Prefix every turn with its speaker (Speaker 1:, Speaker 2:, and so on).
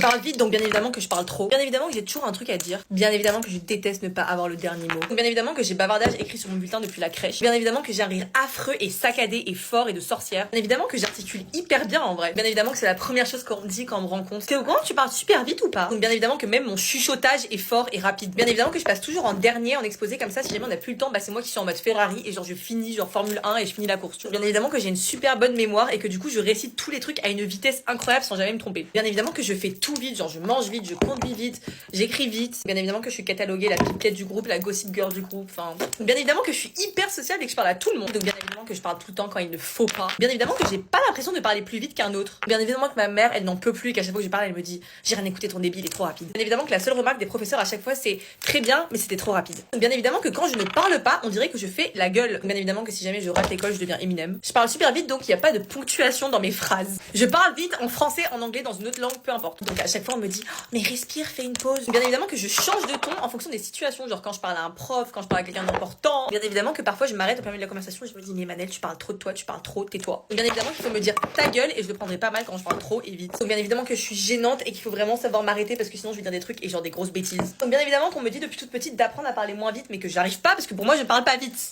Speaker 1: parle vite, donc bien évidemment que je parle trop. Bien évidemment que j'ai toujours un truc à dire. Bien évidemment que je déteste ne pas avoir le dernier mot. Donc bien évidemment que j'ai bavardage écrit sur mon bulletin depuis la crèche. Bien évidemment que j'ai un rire affreux et saccadé et fort et de sorcière. Bien évidemment que j'articule hyper bien en vrai. Bien évidemment que c'est la première chose qu'on me dit quand on me rencontre. Que comment tu parles super vite ou pas? Donc bien évidemment que même mon chuchotage est fort et rapide. Bien évidemment que je passe toujours en dernier en exposé comme ça. Si jamais on n'a plus le temps, bah c'est moi qui suis en mode Ferrari et genre je finis genre Formule 1 et je finis la course. Bien évidemment que j'ai une super bonne mémoire et que du coup je récite tous les trucs à une vitesse incroyable sans jamais me tromper. Bien évidemment que je fais tout vite, genre je mange vite, je conduis vite, j'écris vite. Bien évidemment que je suis cataloguée la pipette du groupe, la gossip girl du groupe. Enfin, bien évidemment que je suis hyper sociable et que je parle à tout le monde. Donc bien évidemment que je parle tout le temps quand il ne faut pas. Bien évidemment que j'ai pas l'impression de parler plus vite qu'un autre. Bien évidemment que ma mère, elle n'en peut plus et qu'à chaque fois que je parle, elle me dit j'ai rien écouté, ton débit il est trop rapide. Bien évidemment que la seule remarque des professeurs à chaque fois c'est très bien, mais c'était trop rapide. Donc bien évidemment que quand je ne parle pas, on dirait que je fais la gueule. Bien évidemment que si jamais je rate l'école, je deviens Eminem. Je parle super vite, donc il n'y a pas de ponctuation dans mes phrases. Je parle vite en français, en anglais, dans une autre langue, peu importe. Donc à chaque fois on me dit oh, mais respire, fais une pause. Bien évidemment que je change de ton en fonction des situations, genre quand je parle à un prof, quand je parle à quelqu'un d'important. Bien évidemment que parfois je m'arrête au milieu de la conversation et je me dis mais Manel, tu parles trop de toi, tu parles trop, tais-toi. Donc bien évidemment qu'il faut me dire ta gueule et je le prendrai pas mal quand je parle trop et vite. Donc bien évidemment que je suis gênante et qu'il faut vraiment savoir m'arrêter parce que sinon je vais dire des trucs et genre des grosses bêtises. Donc bien évidemment qu'on me dit depuis toute petite d'apprendre à parler moins vite mais que j'arrive pas parce que pour moi je parle pas vite.